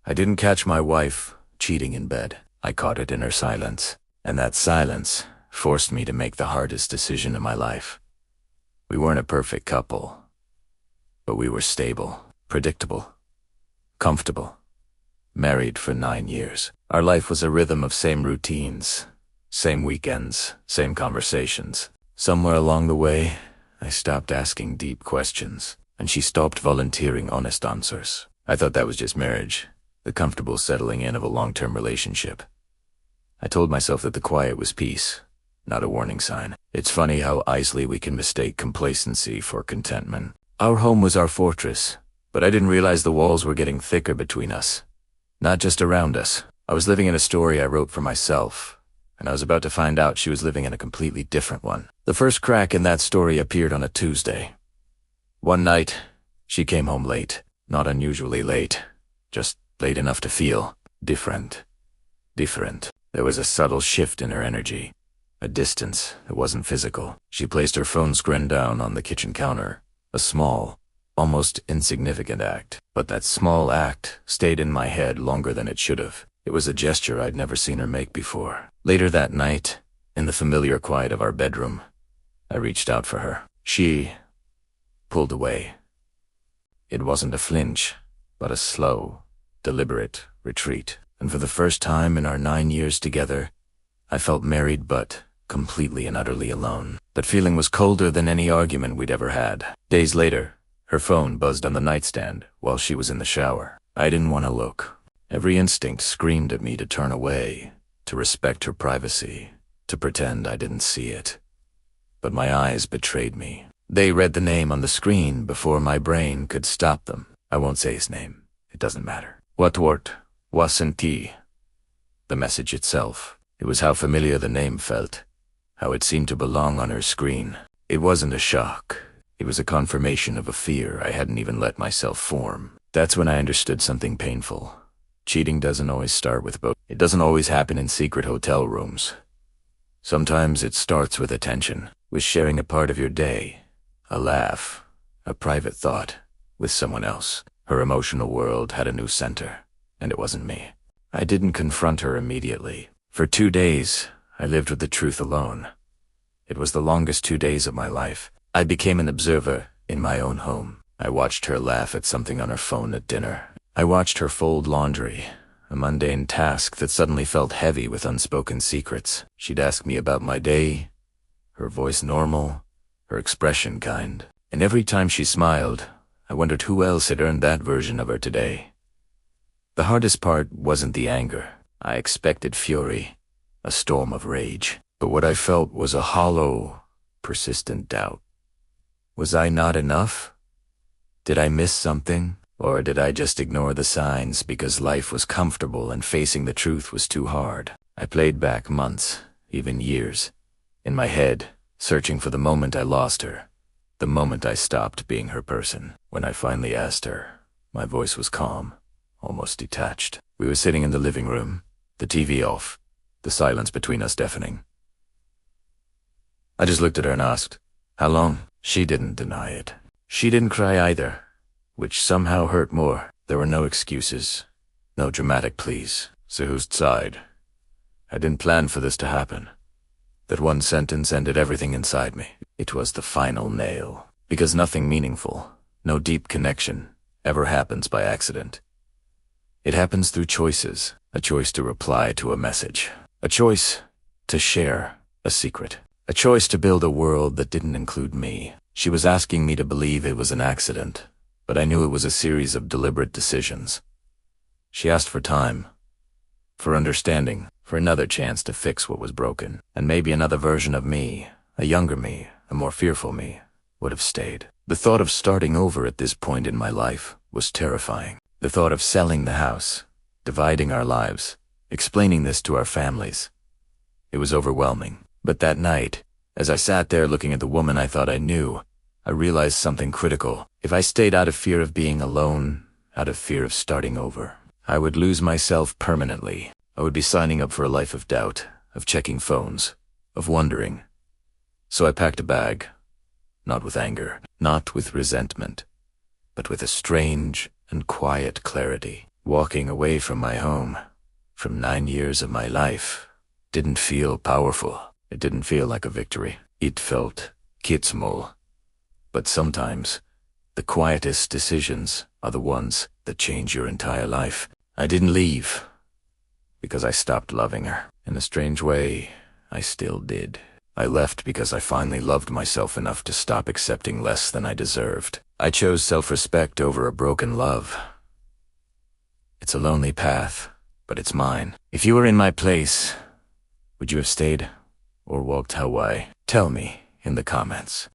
I didn't catch my wife cheating in bed. I caught it in her silence. And that silence forced me to make the hardest decision of my life. We weren't a perfect couple, but we were stable, predictable, comfortable, married for 9 years. Our life was a rhythm of same routines, same weekends, same conversations. Somewhere along the way, I stopped asking deep questions, and she stopped volunteering honest answers. I thought that was just marriage, the comfortable settling in of a long-term relationship. I told myself that the quiet was peace, not a warning sign. It's funny how easily we can mistake complacency for contentment. Our home was our fortress, but I didn't realize the walls were getting thicker between us, not just around us. I was living in a story I wrote for myself, and I was about to find out she was living in a completely different one. The first crack in that story appeared on a Tuesday. One night, she came home late, not unusually late, just late enough to feel different. There was a subtle shift in her energy, a distance that wasn't physical. She placed her phone screen down on the kitchen counter, a small, almost insignificant act. But that small act stayed in my head longer than it should have. It was a gesture I'd never seen her make before. Later that night, in the familiar quiet of our bedroom, I reached out for her. She pulled away. It wasn't a flinch, but a slow, deliberate retreat. And for the first time in our 9 years together, I felt married but completely and utterly alone. That feeling was colder than any argument we'd ever had. Days later, her phone buzzed on the nightstand while she was in the shower. I didn't want to look. Every instinct screamed at me to turn away, to respect her privacy, to pretend I didn't see it. But my eyes betrayed me. They read the name on the screen before my brain could stop them. I won't say his name. It doesn't matter. What wasn't he? The message itself. It was how familiar the name felt, how it seemed to belong on her screen. It wasn't a shock. It was a confirmation of a fear I hadn't even let myself form. That's when I understood something painful. Cheating doesn't always start with both. It doesn't always happen in secret hotel rooms. Sometimes it starts with attention, with sharing a part of your day, a laugh, a private thought, with someone else. Her emotional world had a new center, and it wasn't me. I didn't confront her immediately. For 2 days, I lived with the truth alone. It was the longest 2 days of my life. I became an observer in my own home. I watched her laugh at something on her phone at dinner. I watched her fold laundry, a mundane task that suddenly felt heavy with unspoken secrets. She'd ask me about my day, her voice normal, her expression kind. And every time she smiled, I wondered who else had earned that version of her today. The hardest part wasn't the anger. I expected fury, a storm of rage. But what I felt was a hollow, persistent doubt. Was I not enough? Did I miss something? Or did I just ignore the signs because life was comfortable and facing the truth was too hard? I played back months, even years, in my head, searching for the moment I lost her, the moment I stopped being her person. When I finally asked her, my voice was calm, almost detached. We were sitting in the living room, the TV off, the silence between us deafening. I just looked at her and asked, "How long?" She didn't deny it. She didn't cry either, which somehow hurt more. There were no excuses, no dramatic pleas. So whose side? I didn't plan for this to happen. That one sentence ended everything inside me. It was the final nail. Because nothing meaningful, no deep connection, ever happens by accident. It happens through choices. A choice to reply to a message. A choice to share a secret. A choice to build a world that didn't include me. She was asking me to believe it was an accident, but I knew it was a series of deliberate decisions. She asked for time, for understanding, for another chance to fix what was broken. And maybe another version of me, a younger me, a more fearful me, would have stayed. The thought of starting over at this point in my life was terrifying. The thought of selling the house, dividing our lives, explaining this to our families. It was overwhelming. But that night, as I sat there looking at the woman I thought I knew, I realized something critical. If I stayed out of fear of being alone, out of fear of starting over, I would lose myself permanently. I would be signing up for a life of doubt, of checking phones, of wondering. So I packed a bag, not with anger, not with resentment, but with a strange and quiet clarity. Walking away from my home, from 9 years of my life, didn't feel powerful. It didn't feel like a victory. It felt kitsmol. But sometimes, the quietest decisions are the ones that change your entire life. I didn't leave because I stopped loving her. In a strange way, I still did. I left because I finally loved myself enough to stop accepting less than I deserved. I chose self-respect over a broken love. It's a lonely path, but it's mine. If you were in my place, would you have stayed or walked Hawaii? Tell me in the comments.